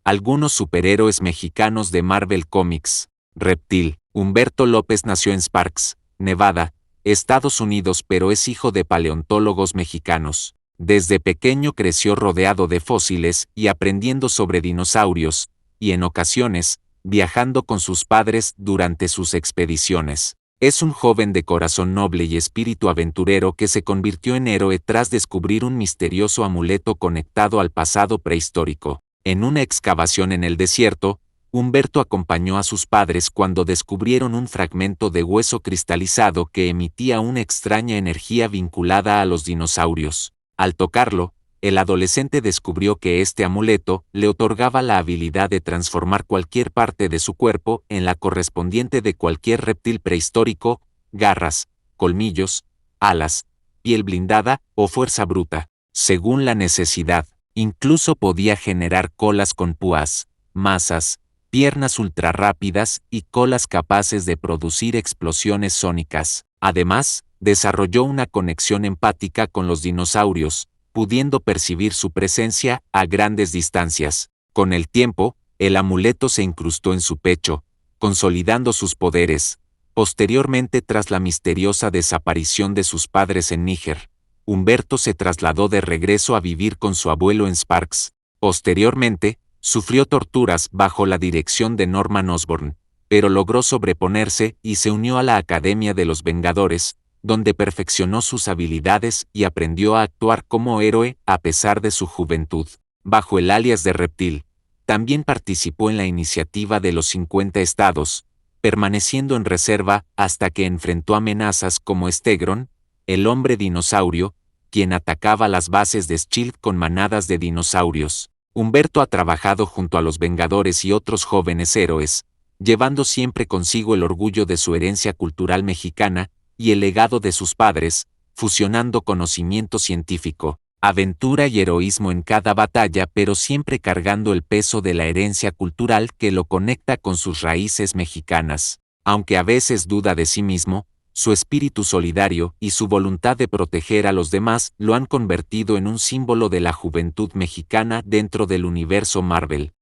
Algunos superhéroes mexicanos de Marvel Comics. Reptil. Humberto López nació en Sparks, Nevada, Estados Unidos, pero es hijo de paleontólogos mexicanos. Desde pequeño creció rodeado de fósiles y aprendiendo sobre dinosaurios, y en ocasiones, viajando con sus padres durante sus expediciones. Es un joven de corazón noble y espíritu aventurero que se convirtió en héroe tras descubrir un misterioso amuleto conectado al pasado prehistórico. En una excavación en el desierto, Humberto acompañó a sus padres cuando descubrieron un fragmento de hueso cristalizado que emitía una extraña energía vinculada a los dinosaurios. Al tocarlo, el adolescente descubrió que este amuleto le otorgaba la habilidad de transformar cualquier parte de su cuerpo en la correspondiente de cualquier reptil prehistórico: garras, colmillos, alas, piel blindada o fuerza bruta, según la necesidad. Incluso podía generar colas con púas, masas, piernas ultrarrápidas y colas capaces de producir explosiones sónicas. Además, desarrolló una conexión empática con los dinosaurios, pudiendo percibir su presencia a grandes distancias. Con el tiempo, el amuleto se incrustó en su pecho, consolidando sus poderes. Posteriormente, tras la misteriosa desaparición de sus padres en Níger, Humberto se trasladó de regreso a vivir con su abuelo en Sparks. Posteriormente, sufrió torturas bajo la dirección de Norman Osborn, pero logró sobreponerse y se unió a la Academia de los Vengadores, donde perfeccionó sus habilidades y aprendió a actuar como héroe a pesar de su juventud. Bajo el alias de Reptil, también participó en la iniciativa de los 50 estados, permaneciendo en reserva hasta que enfrentó amenazas como Stegron, el hombre dinosaurio, quien atacaba las bases de S.H.I.E.L.D. con manadas de dinosaurios. Humberto ha trabajado junto a los Vengadores y otros jóvenes héroes, llevando siempre consigo el orgullo de su herencia cultural mexicana y el legado de sus padres, fusionando conocimiento científico, aventura y heroísmo en cada batalla, pero siempre cargando el peso de la herencia cultural que lo conecta con sus raíces mexicanas. Aunque a veces duda de sí mismo, su espíritu solidario y su voluntad de proteger a los demás lo han convertido en un símbolo de la juventud mexicana dentro del universo Marvel.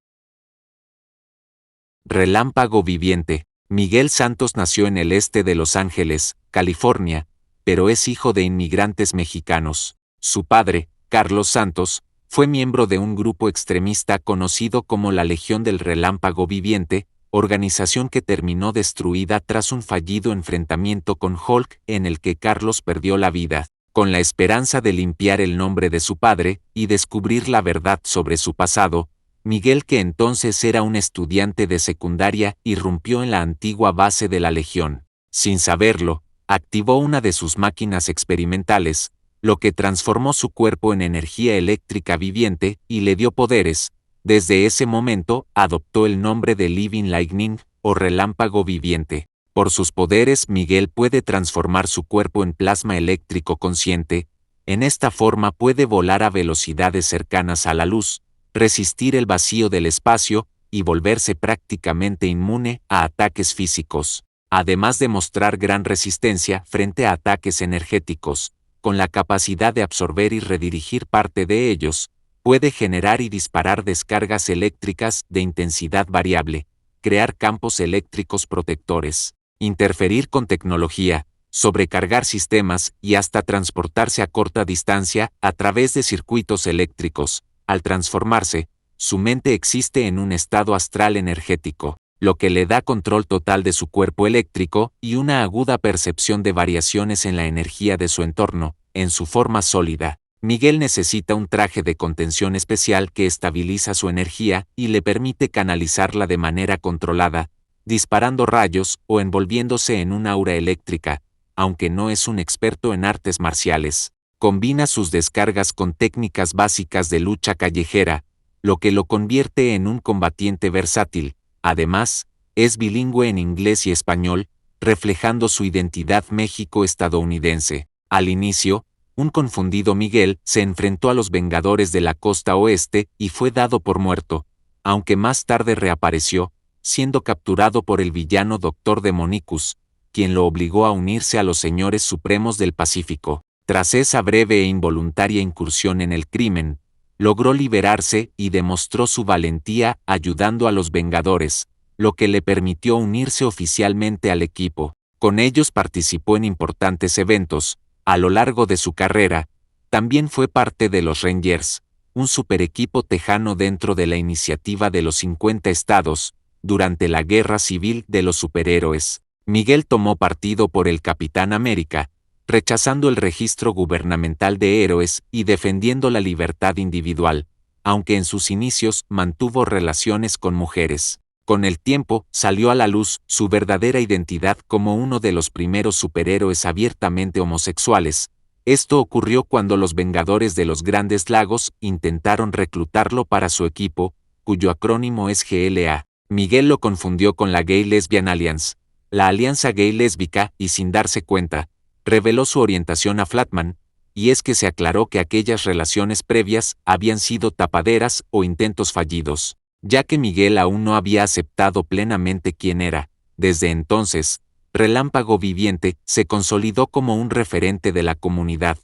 Relámpago viviente. Miguel Santos nació en el este de Los Ángeles, California, pero es hijo de inmigrantes mexicanos. Su padre, Carlos Santos, fue miembro de un grupo extremista conocido como la Legión del Relámpago Viviente, organización que terminó destruida tras un fallido enfrentamiento con Hulk en el que Carlos perdió la vida. Con la esperanza de limpiar el nombre de su padre y descubrir la verdad sobre su pasado, Miguel, que entonces era un estudiante de secundaria, irrumpió en la antigua base de la Legión. Sin saberlo, activó una de sus máquinas experimentales, lo que transformó su cuerpo en energía eléctrica viviente y le dio poderes. Desde ese momento, adoptó el nombre de Living Lightning, o relámpago viviente. Por sus poderes, Miguel puede transformar su cuerpo en plasma eléctrico consciente. En esta forma puede volar a velocidades cercanas a la luz, resistir el vacío del espacio y volverse prácticamente inmune a ataques físicos. Además de mostrar gran resistencia frente a ataques energéticos, con la capacidad de absorber y redirigir parte de ellos, puede generar y disparar descargas eléctricas de intensidad variable, crear campos eléctricos protectores, interferir con tecnología, sobrecargar sistemas y hasta transportarse a corta distancia a través de circuitos eléctricos. Al transformarse, su mente existe en un estado astral energético, lo que le da control total de su cuerpo eléctrico y una aguda percepción de variaciones en la energía de su entorno. En su forma sólida, Miguel necesita un traje de contención especial que estabiliza su energía y le permite canalizarla de manera controlada, disparando rayos o envolviéndose en un aura eléctrica. Aunque no es un experto en artes marciales, combina sus descargas con técnicas básicas de lucha callejera, lo que lo convierte en un combatiente versátil. Además, es bilingüe en inglés y español, reflejando su identidad México-estadounidense. Al inicio, un confundido Miguel se enfrentó a los Vengadores de la Costa Oeste y fue dado por muerto, aunque más tarde reapareció, siendo capturado por el villano Dr. Demonicus, quien lo obligó a unirse a los Señores Supremos del Pacífico. Tras esa breve e involuntaria incursión en el crimen, logró liberarse y demostró su valentía ayudando a los Vengadores, lo que le permitió unirse oficialmente al equipo. Con ellos participó en importantes eventos. A lo largo de su carrera, también fue parte de los Rangers, un super equipo tejano dentro de la iniciativa de los 50 estados. Durante la Guerra Civil de los Superhéroes, Miguel tomó partido por el Capitán América, rechazando el registro gubernamental de héroes y defendiendo la libertad individual, aunque en sus inicios mantuvo relaciones con mujeres. Con el tiempo, salió a la luz su verdadera identidad como uno de los primeros superhéroes abiertamente homosexuales. Esto ocurrió cuando los Vengadores de los Grandes Lagos intentaron reclutarlo para su equipo, cuyo acrónimo es GLA. Miguel lo confundió con la Gay Lesbian Alliance, la alianza gay lésbica, y sin darse cuenta, reveló su orientación a Flatman, y es que se aclaró que aquellas relaciones previas habían sido tapaderas o intentos fallidos, ya que Miguel aún no había aceptado plenamente quién era. Desde entonces, Relámpago Viviente se consolidó como un referente de la comunidad.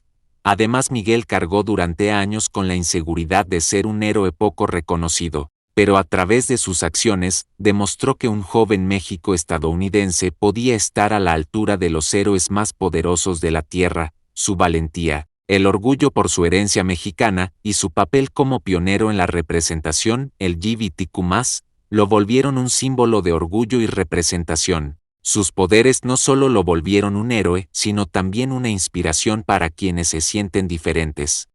Además, Miguel cargó durante años con la inseguridad de ser un héroe poco reconocido, pero a través de sus acciones demostró que un joven México estadounidense podía estar a la altura de los héroes más poderosos de la Tierra. Su valentía, el orgullo por su herencia mexicana y su papel como pionero en la representación LGBTQ+, lo volvieron un símbolo de orgullo y representación. Sus poderes no solo lo volvieron un héroe, sino también una inspiración para quienes se sienten diferentes.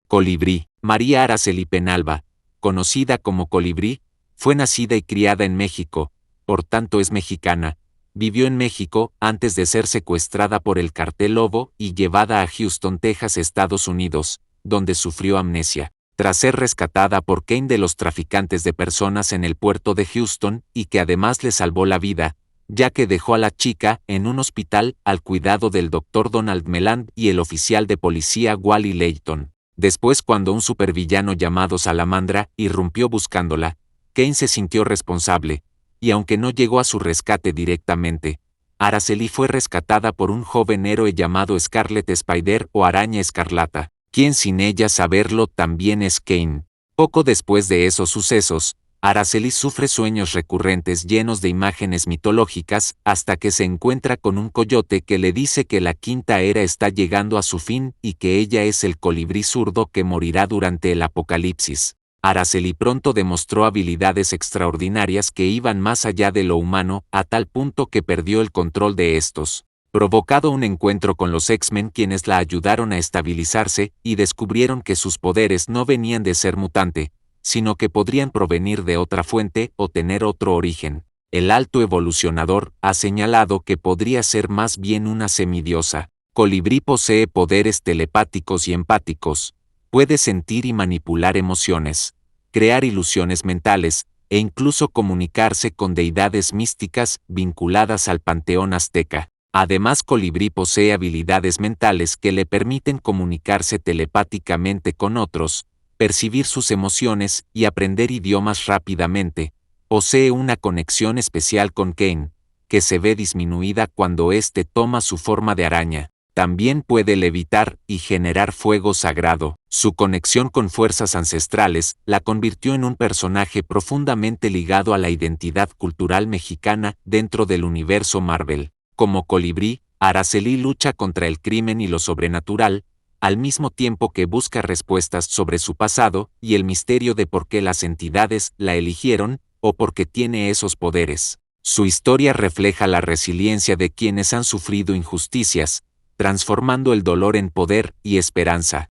Colibrí. María Araceli Penalba, conocida como Colibrí, fue nacida y criada en México, por tanto es mexicana. Vivió en México antes de ser secuestrada por el Cartel Lobo y llevada a Houston, Texas, Estados Unidos, donde sufrió amnesia, tras ser rescatada por Kane de los traficantes de personas en el puerto de Houston, y que además le salvó la vida, ya que dejó a la chica en un hospital al cuidado del Dr. Donald Meland y el oficial de policía Wally Layton. Después, cuando un supervillano llamado Salamandra irrumpió buscándola, Kane se sintió responsable, y aunque no llegó a su rescate directamente, Araceli fue rescatada por un joven héroe llamado Scarlet Spider o Araña Escarlata, quien sin ella saberlo también es Kane. Poco después de esos sucesos, Araceli sufre sueños recurrentes llenos de imágenes mitológicas hasta que se encuentra con un coyote que le dice que la quinta era está llegando a su fin y que ella es el colibrí zurdo que morirá durante el apocalipsis. Araceli pronto demostró habilidades extraordinarias que iban más allá de lo humano, a tal punto que perdió el control de estos, provocado un encuentro con los X-Men, quienes la ayudaron a estabilizarse y descubrieron que sus poderes no venían de ser mutante, sino que podrían provenir de otra fuente o tener otro origen. El alto evolucionador ha señalado que podría ser más bien una semidiosa. Colibrí posee poderes telepáticos y empáticos, puede sentir y manipular emociones, crear ilusiones mentales, e incluso comunicarse con deidades místicas vinculadas al panteón azteca. Además, Colibrí posee habilidades mentales que le permiten comunicarse telepáticamente con otros, percibir sus emociones y aprender idiomas rápidamente. Posee una conexión especial con Kane, que se ve disminuida cuando éste toma su forma de araña. También puede levitar y generar fuego sagrado. Su conexión con fuerzas ancestrales la convirtió en un personaje profundamente ligado a la identidad cultural mexicana dentro del universo Marvel. Como Colibrí, Araceli lucha contra el crimen y lo sobrenatural, al mismo tiempo que busca respuestas sobre su pasado y el misterio de por qué las entidades la eligieron o por qué tiene esos poderes. Su historia refleja la resiliencia de quienes han sufrido injusticias, transformando el dolor en poder y esperanza.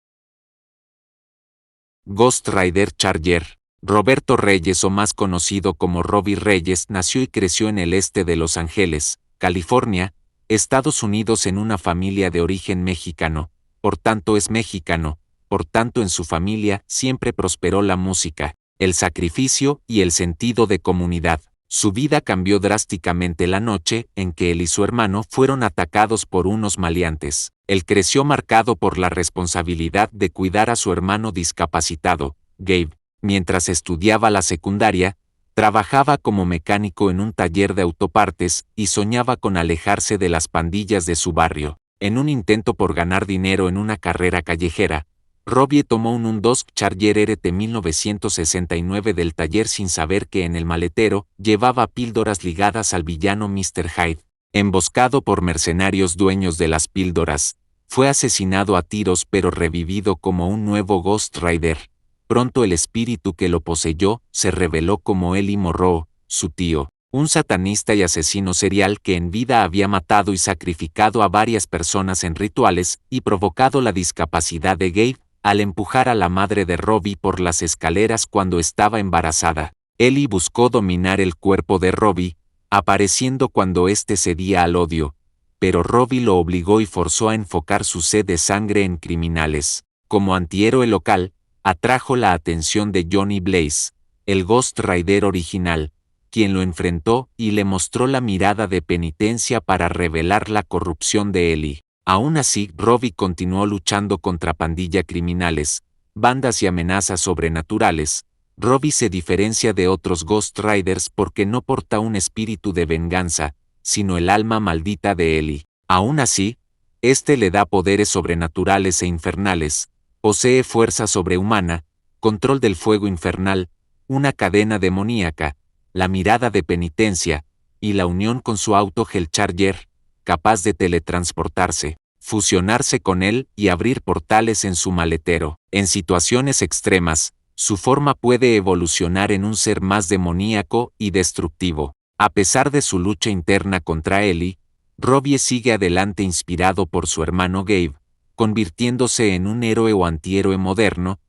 Ghost Rider Charger. Roberto Reyes, o más conocido como Robbie Reyes, nació y creció en el este de Los Ángeles, California, Estados Unidos, en una familia de origen mexicano. Por tanto es mexicano, por tanto en su familia siempre prosperó la música, el sacrificio y el sentido de comunidad. Su vida cambió drásticamente la noche en que él y su hermano fueron atacados por unos maleantes. Él creció marcado por la responsabilidad de cuidar a su hermano discapacitado, Gabe. Mientras estudiaba la secundaria, trabajaba como mecánico en un taller de autopartes y soñaba con alejarse de las pandillas de su barrio. En un intento por ganar dinero en una carrera callejera, Robbie tomó un Dodge Charger RT 1969 del taller sin saber que en el maletero llevaba píldoras ligadas al villano Mr. Hyde. Emboscado por mercenarios dueños de las píldoras, fue asesinado a tiros pero revivido como un nuevo Ghost Rider. Pronto el espíritu que lo poseyó se reveló como Eli Morrow, su tío, un satanista y asesino serial que en vida había matado y sacrificado a varias personas en rituales y provocado la discapacidad de Gabe al empujar a la madre de Robbie por las escaleras cuando estaba embarazada. Eli buscó dominar el cuerpo de Robbie, apareciendo cuando éste cedía al odio, pero Robbie lo obligó y forzó a enfocar su sed de sangre en criminales. Como antihéroe local, atrajo la atención de Johnny Blaze, el Ghost Rider original, quien lo enfrentó y le mostró la mirada de penitencia para revelar la corrupción de Eli. Aún así, Robbie continuó luchando contra pandillas criminales, bandas y amenazas sobrenaturales. Robbie se diferencia de otros Ghost Riders porque no porta un espíritu de venganza, sino el alma maldita de Eli. Aún así, este le da poderes sobrenaturales e infernales, posee fuerza sobrehumana, control del fuego infernal, una cadena demoníaca, la mirada de penitencia, y la unión con su auto Hellcharger, capaz de teletransportarse, fusionarse con él y abrir portales en su maletero. En situaciones extremas, su forma puede evolucionar en un ser más demoníaco y destructivo. A pesar de su lucha interna contra Eli, Robbie sigue adelante inspirado por su hermano Gabe, convirtiéndose en un héroe o antihéroe moderno,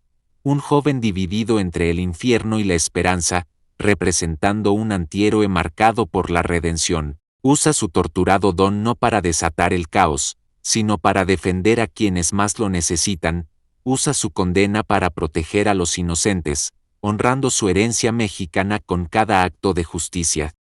un joven dividido entre el infierno y la esperanza, representando un antihéroe marcado por la redención. Usa su torturado don no para desatar el caos, sino para defender a quienes más lo necesitan. Usa su condena para proteger a los inocentes, honrando su herencia mexicana con cada acto de justicia.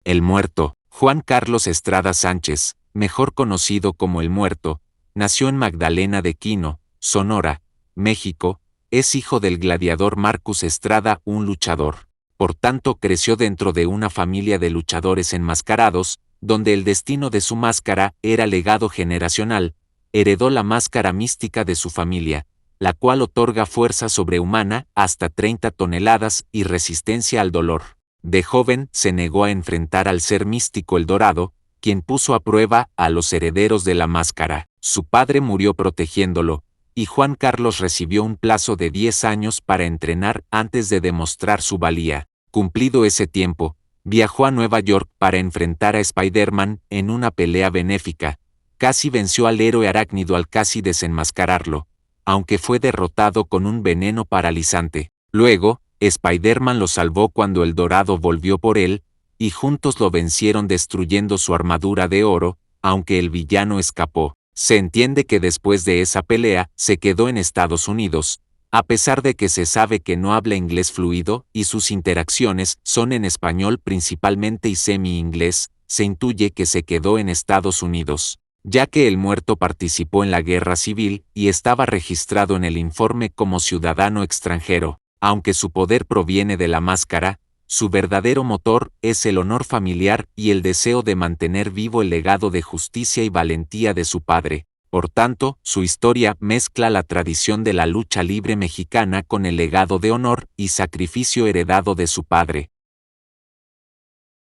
El Muerto. Juan Carlos Estrada Sánchez, mejor conocido como El Muerto, nació en Magdalena de Quino, Sonora, México. Es hijo del gladiador Marcus Estrada, un luchador. Por tanto, creció dentro de una familia de luchadores enmascarados, donde el destino de su máscara era legado generacional. Heredó la máscara mística de su familia, la cual otorga fuerza sobrehumana hasta 30 toneladas y resistencia al dolor. De joven se negó a enfrentar al ser místico El Dorado, quien puso a prueba a los herederos de la máscara. Su padre murió protegiéndolo, y Juan Carlos recibió un plazo de 10 años para entrenar antes de demostrar su valía. Cumplido ese tiempo, viajó a Nueva York para enfrentar a Spider-Man en una pelea benéfica. Casi venció al héroe arácnido al casi desenmascararlo, aunque fue derrotado con un veneno paralizante. Luego, Spider-Man lo salvó cuando El Dorado volvió por él, y juntos lo vencieron destruyendo su armadura de oro, aunque el villano escapó. Se entiende que después de esa pelea se quedó en Estados Unidos, a pesar de que se sabe que no habla inglés fluido y sus interacciones son en español principalmente y semi-inglés, se intuye que se quedó en Estados Unidos, ya que El Muerto participó en la guerra civil y estaba registrado en el informe como ciudadano extranjero. Aunque su poder proviene de la máscara, su verdadero motor es el honor familiar y el deseo de mantener vivo el legado de justicia y valentía de su padre. Por tanto, su historia mezcla la tradición de la lucha libre mexicana con el legado de honor y sacrificio heredado de su padre.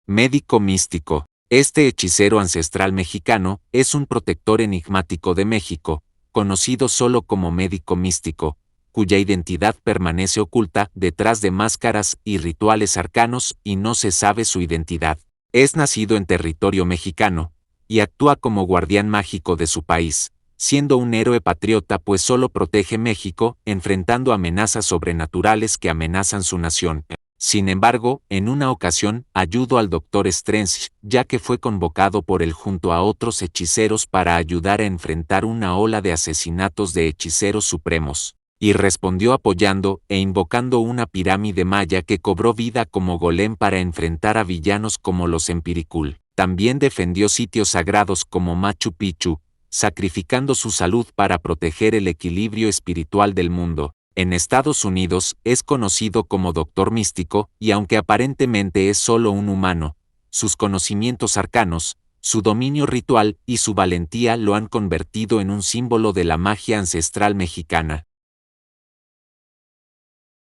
Médico místico. Este hechicero ancestral mexicano es un protector enigmático de México, conocido solo como médico místico, cuya identidad permanece oculta detrás de máscaras y rituales arcanos y no se sabe su identidad. Es nacido en territorio mexicano, y actúa como guardián mágico de su país, siendo un héroe patriota pues solo protege México, enfrentando amenazas sobrenaturales que amenazan su nación. Sin embargo, en una ocasión ayudó al Dr. Strange, ya que fue convocado por él junto a otros hechiceros para ayudar a enfrentar una ola de asesinatos de hechiceros supremos. Y respondió apoyando e invocando una pirámide maya que cobró vida como golem para enfrentar a villanos como los Empiricul. También defendió sitios sagrados como Machu Picchu, sacrificando su salud para proteger el equilibrio espiritual del mundo. En Estados Unidos es conocido como Doctor Místico y aunque aparentemente es solo un humano, sus conocimientos arcanos, Su dominio ritual y su valentía lo han convertido en un símbolo de la magia ancestral mexicana.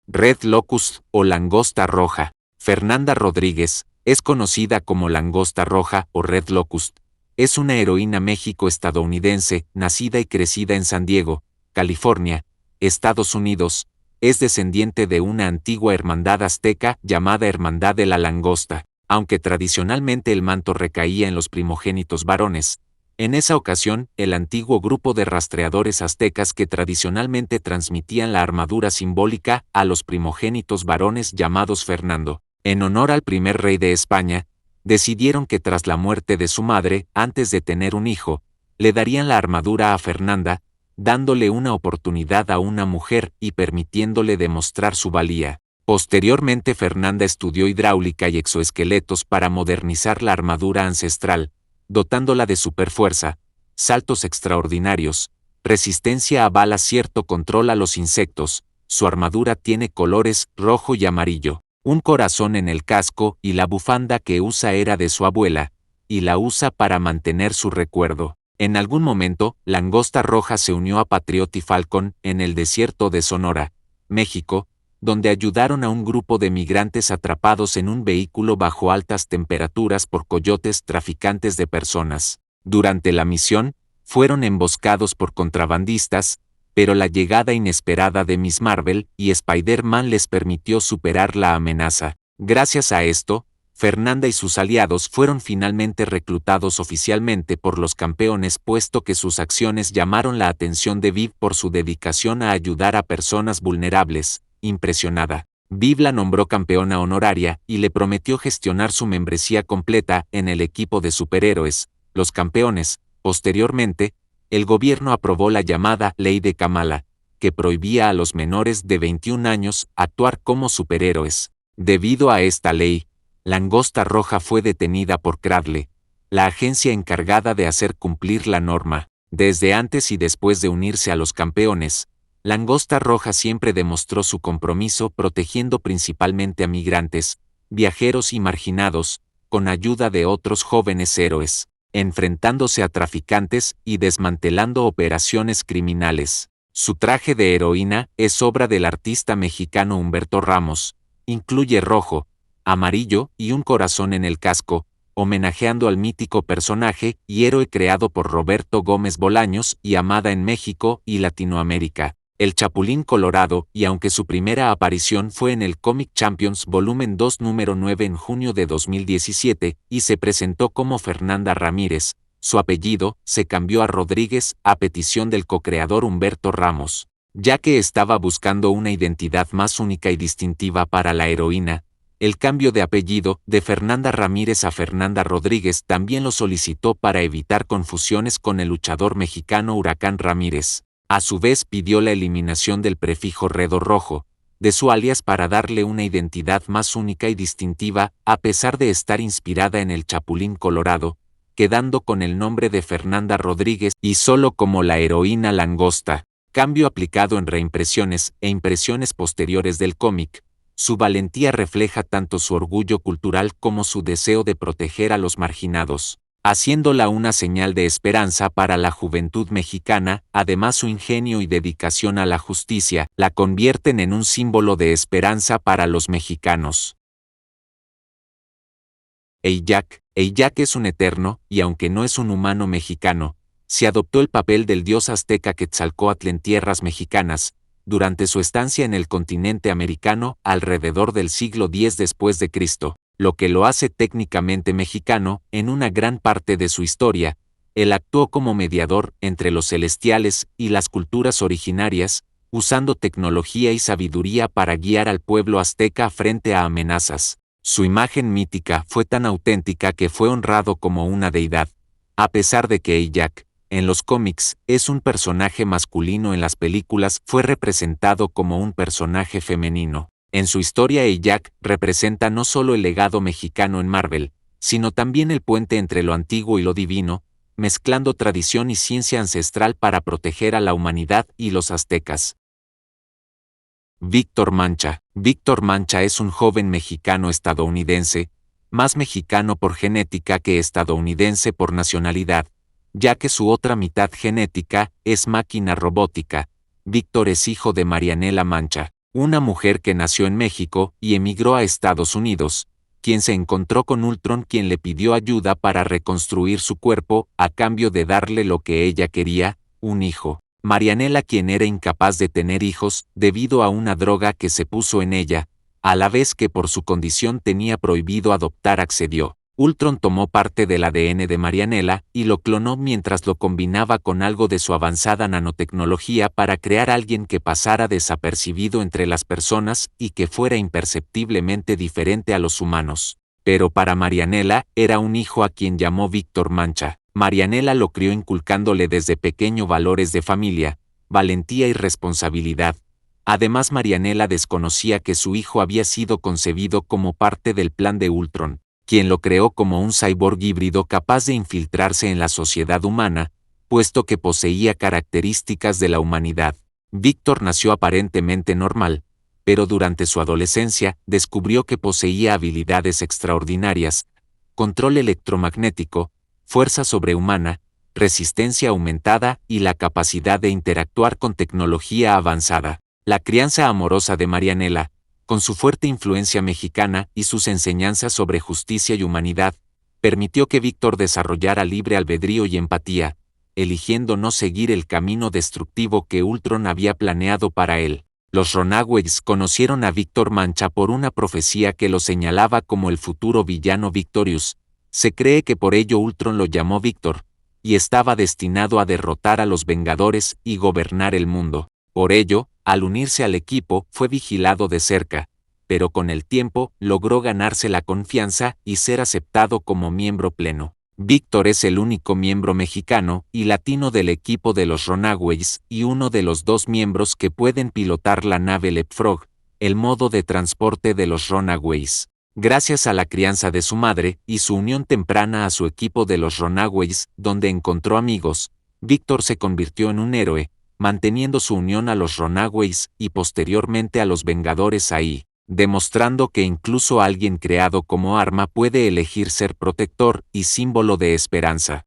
Red Locust o langosta roja. Fernanda Rodríguez, es conocida como langosta roja o Red Locust. Es una heroína méxico-estadounidense, nacida y crecida en San Diego, California, Estados Unidos. Es descendiente de una antigua hermandad azteca llamada Hermandad de la Langosta. Aunque tradicionalmente el manto recaía en los primogénitos varones, en esa ocasión, el antiguo grupo de rastreadores aztecas que tradicionalmente transmitían la armadura simbólica a los primogénitos varones llamados Fernando, en honor al primer rey de España, decidieron que tras la muerte de su madre, antes de tener un hijo, le darían la armadura a Fernanda, dándole una oportunidad a una mujer y permitiéndole demostrar su valía. Posteriormente Fernanda estudió hidráulica y exoesqueletos para modernizar la armadura ancestral, dotándola de superfuerza, saltos extraordinarios, resistencia a balas, cierto control a los insectos. Su armadura tiene colores rojo y amarillo, un corazón en el casco y la bufanda que usa era de su abuela, y la usa para mantener su recuerdo. En algún momento, Langosta Roja se unió a Patriot y Falcon en el desierto de Sonora, México, donde ayudaron a un grupo de migrantes atrapados en un vehículo bajo altas temperaturas por coyotes traficantes de personas. Durante la misión, fueron emboscados por contrabandistas, pero la llegada inesperada de Miss Marvel y Spider-Man les permitió superar la amenaza. Gracias a esto, Fernanda y sus aliados fueron finalmente reclutados oficialmente por los campeones, puesto que sus acciones llamaron la atención de Viv por su dedicación a ayudar a personas vulnerables. Impresionada, Viv la nombró campeona honoraria y le prometió gestionar su membresía completa en el equipo de superhéroes, los campeones. Posteriormente, el gobierno aprobó la llamada Ley de Kamala, que prohibía a los menores de 21 años actuar como superhéroes. Debido a esta ley, Langosta Roja fue detenida por Cradle, la agencia encargada de hacer cumplir la norma. Desde antes y después de unirse a los campeones, Langosta Roja siempre demostró su compromiso protegiendo principalmente a migrantes, viajeros y marginados, con ayuda de otros jóvenes héroes, enfrentándose a traficantes y desmantelando operaciones criminales. Su traje de heroína es obra del artista mexicano Humberto Ramos, incluye rojo, amarillo y un corazón en el casco, homenajeando al mítico personaje y héroe creado por Roberto Gómez Bolaños y amada en México y Latinoamérica. El Chapulín Colorado, y aunque su primera aparición fue en el Comic Champions Volumen 2 número 9 en junio de 2017, y se presentó como Fernanda Ramírez, su apellido se cambió a Rodríguez a petición del co-creador Humberto Ramos, ya que estaba buscando una identidad más única y distintiva para la heroína. El cambio de apellido de Fernanda Ramírez a Fernanda Rodríguez también lo solicitó para evitar confusiones con el luchador mexicano Huracán Ramírez. A su vez pidió la eliminación del prefijo Redo Rojo, de su alias para darle una identidad más única y distintiva, a pesar de estar inspirada en el Chapulín Colorado, quedando con el nombre de Fernanda Rodríguez y solo como la heroína Langosta. Cambio aplicado en reimpresiones e impresiones posteriores del cómic. Su valentía refleja tanto su orgullo cultural como su deseo de proteger a los marginados, haciéndola una señal de esperanza para la juventud mexicana. Además, su ingenio y dedicación a la justicia la convierten en un símbolo de esperanza para los mexicanos. Eyac es un eterno, y aunque no es un humano mexicano, se adoptó el papel del dios azteca Quetzalcóatl en tierras mexicanas, durante su estancia en el continente americano alrededor del siglo X después de Cristo. Lo que lo hace técnicamente mexicano. En una gran parte de su historia, él actuó como mediador entre los celestiales y las culturas originarias, usando tecnología y sabiduría para guiar al pueblo azteca frente a amenazas. Su imagen mítica fue tan auténtica que fue honrado como una deidad. A pesar de que Eyac, en los cómics, es un personaje masculino, en las películas fue representado como un personaje femenino. En su historia, Eyac representa no solo el legado mexicano en Marvel, sino también el puente entre lo antiguo y lo divino, mezclando tradición y ciencia ancestral para proteger a la humanidad y los aztecas. Víctor Mancha. Víctor Mancha es un joven mexicano estadounidense, más mexicano por genética que estadounidense por nacionalidad, ya que su otra mitad genética es máquina robótica. Víctor es hijo de Marianela Mancha, una mujer que nació en México y emigró a Estados Unidos, quien se encontró con Ultron, quien le pidió ayuda para reconstruir su cuerpo a cambio de darle lo que ella quería, un hijo. Marianela, quien era incapaz de tener hijos debido a una droga que se puso en ella, a la vez que por su condición tenía prohibido adoptar, accedió. Ultron tomó parte del ADN de Marianela y lo clonó mientras lo combinaba con algo de su avanzada nanotecnología para crear a alguien que pasara desapercibido entre las personas y que fuera imperceptiblemente diferente a los humanos. Pero para Marianela era un hijo a quien llamó Víctor Mancha. Marianela lo crió inculcándole desde pequeño valores de familia, valentía y responsabilidad. Además, Marianela desconocía que su hijo había sido concebido como parte del plan de Ultron, quien lo creó como un cyborg híbrido capaz de infiltrarse en la sociedad humana, puesto que poseía características de la humanidad. Víctor nació aparentemente normal, pero durante su adolescencia descubrió que poseía habilidades extraordinarias: control electromagnético, fuerza sobrehumana, resistencia aumentada y la capacidad de interactuar con tecnología avanzada. La crianza amorosa de Marianela, con su fuerte influencia mexicana y sus enseñanzas sobre justicia y humanidad, permitió que Víctor desarrollara libre albedrío y empatía, eligiendo no seguir el camino destructivo que Ultron había planeado para él. Los Runaways conocieron a Víctor Mancha por una profecía que lo señalaba como el futuro villano Victorious. Se cree que por ello Ultron lo llamó Víctor, y estaba destinado a derrotar a los Vengadores y gobernar el mundo. Por ello, al unirse al equipo, fue vigilado de cerca, pero con el tiempo logró ganarse la confianza y ser aceptado como miembro pleno. Víctor es el único miembro mexicano y latino del equipo de los Runaways y uno de los 2 miembros que pueden pilotar la nave Leapfrog, el modo de transporte de los Runaways. Gracias a la crianza de su madre y su unión temprana a su equipo de los Runaways, donde encontró amigos, Víctor se convirtió en un héroe, manteniendo su unión a los Runaways y posteriormente a los Vengadores ahí, demostrando que incluso alguien creado como arma puede elegir ser protector y símbolo de esperanza.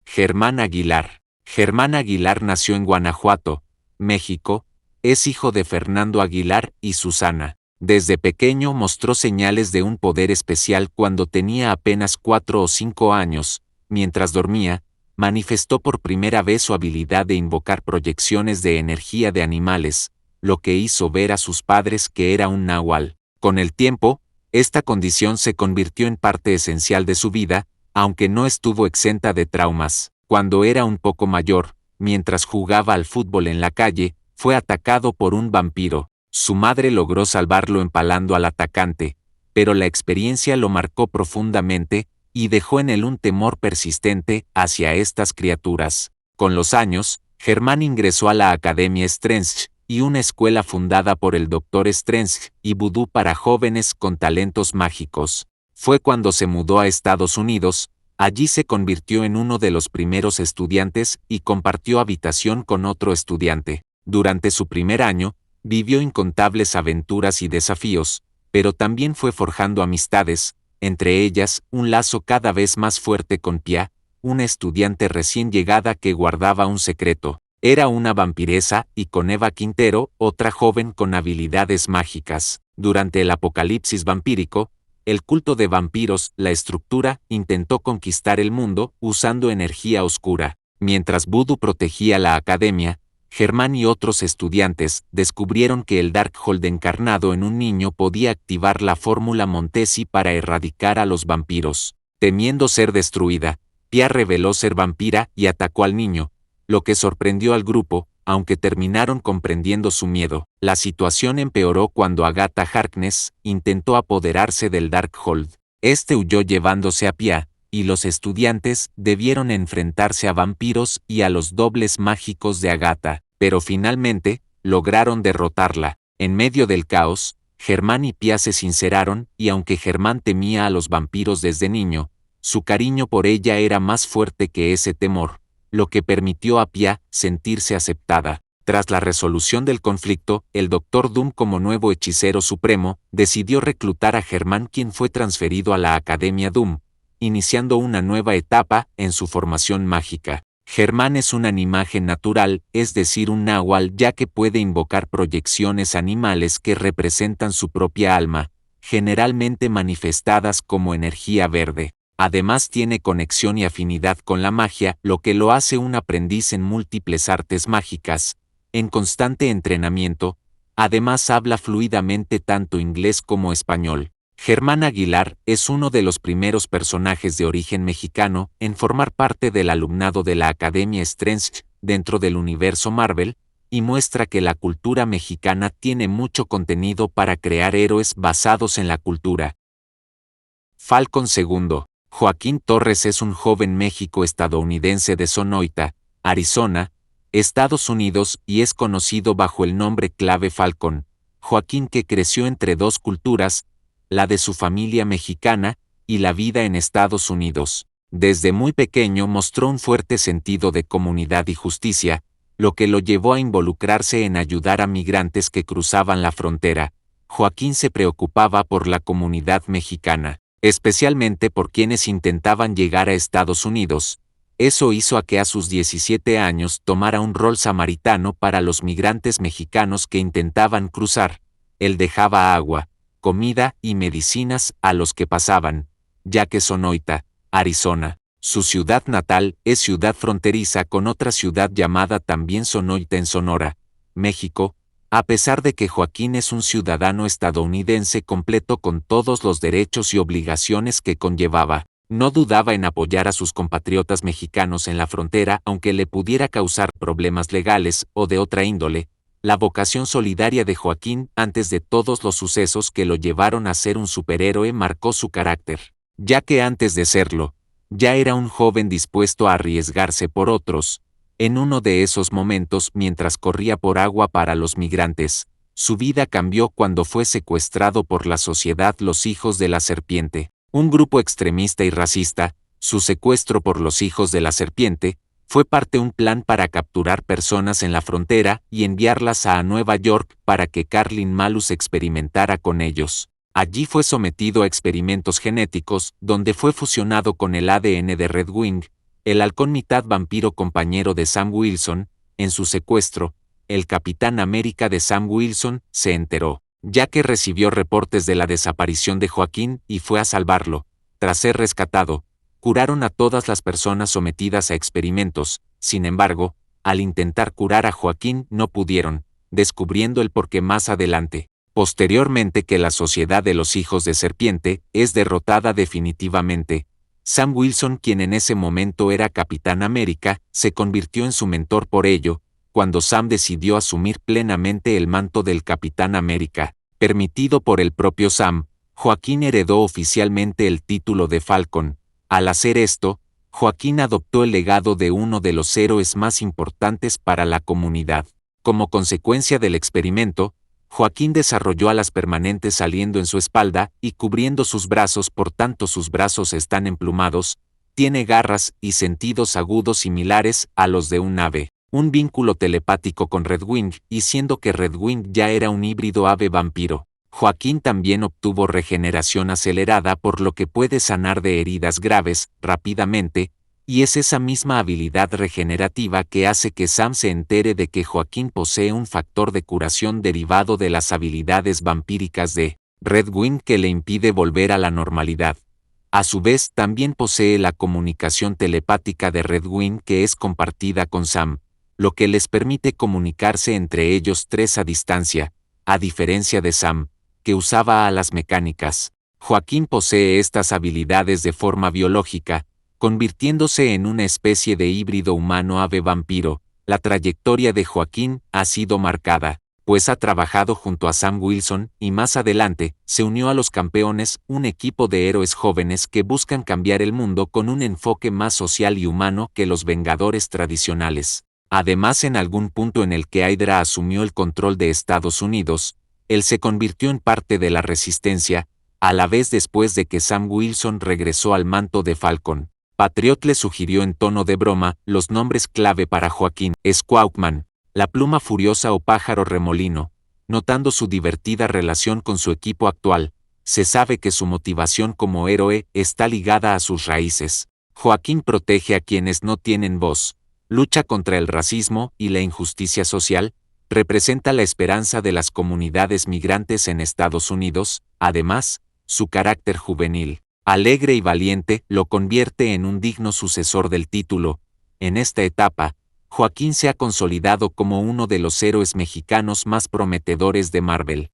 Germán Aguilar. Germán Aguilar nació en Guanajuato, México. Es hijo de Fernando Aguilar y Susana. Desde pequeño mostró señales de un poder especial cuando tenía apenas 4 o 5 años. Mientras dormía, manifestó por primera vez su habilidad de invocar proyecciones de energía de animales, lo que hizo ver a sus padres que era un nahual. Con el tiempo, esta condición se convirtió en parte esencial de su vida, aunque no estuvo exenta de traumas. Cuando era un poco mayor, mientras jugaba al fútbol en la calle, fue atacado por un vampiro. Su madre logró salvarlo empalando al atacante, pero la experiencia lo marcó profundamente y dejó en él un temor persistente hacia estas criaturas. Con los años, Germán ingresó a la Academia Strange, y una escuela fundada por el Dr. Strange y vudú para jóvenes con talentos mágicos. Fue cuando se mudó a Estados Unidos. Allí se convirtió en uno de los primeros estudiantes y compartió habitación con otro estudiante. Durante su primer año, vivió incontables aventuras y desafíos, pero también fue forjando amistades, entre ellas un lazo cada vez más fuerte con Pia, una estudiante recién llegada que guardaba un secreto. Era una vampiresa, y con Eva Quintero, otra joven con habilidades mágicas. Durante el apocalipsis vampírico, el culto de vampiros, la estructura, intentó conquistar el mundo usando energía oscura. Mientras Voodoo protegía la academia, Germán y otros estudiantes descubrieron que el Darkhold encarnado en un niño podía activar la fórmula Montesi para erradicar a los vampiros. Temiendo ser destruida, Pia reveló ser vampira y atacó al niño, lo que sorprendió al grupo, aunque terminaron comprendiendo su miedo. La situación empeoró cuando Agatha Harkness intentó apoderarse del Darkhold. Este huyó llevándose a Pia, y los estudiantes debieron enfrentarse a vampiros y a los dobles mágicos de Agatha, pero finalmente lograron derrotarla. En medio del caos, Germán y Pia se sinceraron, y aunque Germán temía a los vampiros desde niño, su cariño por ella era más fuerte que ese temor, lo que permitió a Pia sentirse aceptada. Tras la resolución del conflicto, el Dr. Doom, como nuevo hechicero supremo, decidió reclutar a Germán, quien fue transferido a la Academia Doom, iniciando una nueva etapa en su formación mágica. Germán es un animaje natural, es decir, un náhuatl, ya que puede invocar proyecciones animales que representan su propia alma, generalmente manifestadas como energía verde. Además tiene conexión y afinidad con la magia, lo que lo hace un aprendiz en múltiples artes mágicas, en constante entrenamiento. Además habla fluidamente tanto inglés como español. Germán Aguilar es uno de los primeros personajes de origen mexicano en formar parte del alumnado de la Academia Strange dentro del universo Marvel, y muestra que la cultura mexicana tiene mucho contenido para crear héroes basados en la cultura. Falcon II. Joaquín Torres es un joven México-estadounidense de Sonoita, Arizona, Estados Unidos, y es conocido bajo el nombre clave Falcon. Joaquín, que creció entre dos culturas, la de su familia mexicana y la vida en Estados Unidos. Desde muy pequeño mostró un fuerte sentido de comunidad y justicia, lo que lo llevó a involucrarse en ayudar a migrantes que cruzaban la frontera. Joaquín se preocupaba por la comunidad mexicana, especialmente por quienes intentaban llegar a Estados Unidos. Eso hizo a que a sus 17 años tomara un rol samaritano para los migrantes mexicanos que intentaban cruzar. Él dejaba agua, comida y medicinas a los que pasaban, ya que Sonoita, Arizona, su ciudad natal, es ciudad fronteriza con otra ciudad llamada también Sonoita en Sonora, México, a pesar de que Joaquín es un ciudadano estadounidense completo con todos los derechos y obligaciones que conllevaba. No dudaba en apoyar a sus compatriotas mexicanos en la frontera, aunque le pudiera causar problemas legales o de otra índole. La vocación solidaria de Joaquín antes de todos los sucesos que lo llevaron a ser un superhéroe marcó su carácter, ya que antes de serlo, ya era un joven dispuesto a arriesgarse por otros. En uno de esos momentos, mientras corría por agua para los migrantes, su vida cambió cuando fue secuestrado por la sociedad Los Hijos de la Serpiente, un grupo extremista y racista. Su secuestro por los Hijos de la Serpiente fue parte de un plan para capturar personas en la frontera y enviarlas a Nueva York para que Carlin Malus experimentara con ellos. Allí fue sometido a experimentos genéticos, donde fue fusionado con el ADN de Redwing, el halcón mitad vampiro compañero de Sam Wilson. En su secuestro, el Capitán América de Sam Wilson se enteró, ya que recibió reportes de la desaparición de Joaquín y fue a salvarlo. Tras ser rescatado, curaron a todas las personas sometidas a experimentos. Sin embargo, al intentar curar a Joaquín no pudieron, descubriendo el porqué más adelante. Posteriormente que la sociedad de los Hijos de Serpiente es derrotada definitivamente, Sam Wilson, quien en ese momento era Capitán América, se convirtió en su mentor. Por ello, cuando Sam decidió asumir plenamente el manto del Capitán América, permitido por el propio Sam, Joaquín heredó oficialmente el título de Falcon. Al hacer esto, Joaquín adoptó el legado de uno de los héroes más importantes para la comunidad. Como consecuencia del experimento, Joaquín desarrolló alas permanentes saliendo en su espalda y cubriendo sus brazos, por tanto sus brazos están emplumados, tiene garras y sentidos agudos similares a los de un ave, un vínculo telepático con Redwing, y siendo que Redwing ya era un híbrido ave vampiro, Joaquín también obtuvo regeneración acelerada, por lo que puede sanar de heridas graves rápidamente, y es esa misma habilidad regenerativa que hace que Sam se entere de que Joaquín posee un factor de curación derivado de las habilidades vampíricas de Redwing que le impide volver a la normalidad. A su vez, también posee la comunicación telepática de Redwing, que es compartida con Sam, lo que les permite comunicarse entre ellos tres a distancia, a diferencia de Sam, que usaba alas mecánicas. Joaquín posee estas habilidades de forma biológica, convirtiéndose en una especie de híbrido humano-ave vampiro. La trayectoria de Joaquín ha sido marcada, pues ha trabajado junto a Sam Wilson y más adelante se unió a los Campeones, un equipo de héroes jóvenes que buscan cambiar el mundo con un enfoque más social y humano que los Vengadores tradicionales. Además, en algún punto en el que Hydra asumió el control de Estados Unidos, él se convirtió en parte de la resistencia, a la vez después de que Sam Wilson regresó al manto de Falcon. Patriot le sugirió en tono de broma los nombres clave para Joaquín: Squawkman, la pluma furiosa o pájaro remolino, notando su divertida relación con su equipo actual, se sabe que su motivación como héroe está ligada a sus raíces. Joaquín protege a quienes no tienen voz, lucha contra el racismo y la injusticia social, representa la esperanza de las comunidades migrantes en Estados Unidos. Además, su carácter juvenil, alegre y valiente lo convierte en un digno sucesor del título. En esta etapa, Joaquín se ha consolidado como uno de los héroes mexicanos más prometedores de Marvel.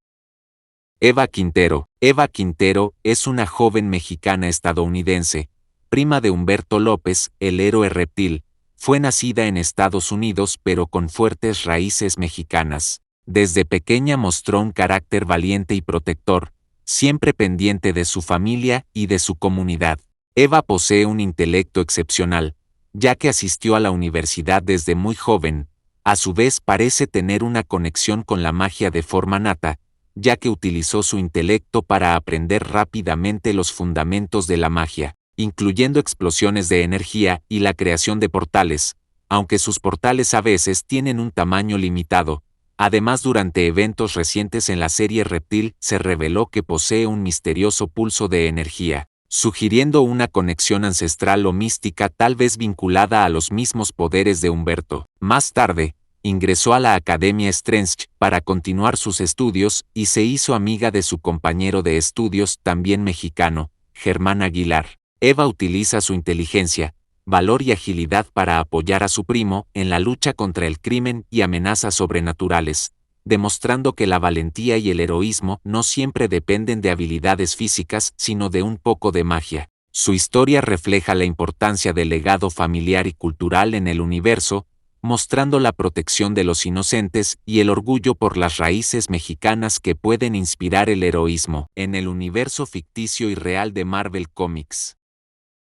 Eva Quintero. Eva Quintero es una joven mexicana estadounidense, prima de Humberto López, el héroe reptil. Fue nacida en Estados Unidos pero con fuertes raíces mexicanas. Desde pequeña mostró un carácter valiente y protector, siempre pendiente de su familia y de su comunidad. Eva posee un intelecto excepcional, ya que asistió a la universidad desde muy joven. A su vez parece tener una conexión con la magia de forma nata, ya que utilizó su intelecto para aprender rápidamente los fundamentos de la magia, incluyendo explosiones de energía y la creación de portales, aunque sus portales a veces tienen un tamaño limitado. Además, durante eventos recientes en la serie Reptil se reveló que posee un misterioso pulso de energía, sugiriendo una conexión ancestral o mística tal vez vinculada a los mismos poderes de Humberto. Más tarde, ingresó a la Academia Strange para continuar sus estudios y se hizo amiga de su compañero de estudios, también mexicano, Germán Aguilar. Eva utiliza su inteligencia, valor y agilidad para apoyar a su primo en la lucha contra el crimen y amenazas sobrenaturales, demostrando que la valentía y el heroísmo no siempre dependen de habilidades físicas, sino de un poco de magia. Su historia refleja la importancia del legado familiar y cultural en el universo, mostrando la protección de los inocentes y el orgullo por las raíces mexicanas que pueden inspirar el heroísmo en el universo ficticio y real de Marvel Comics.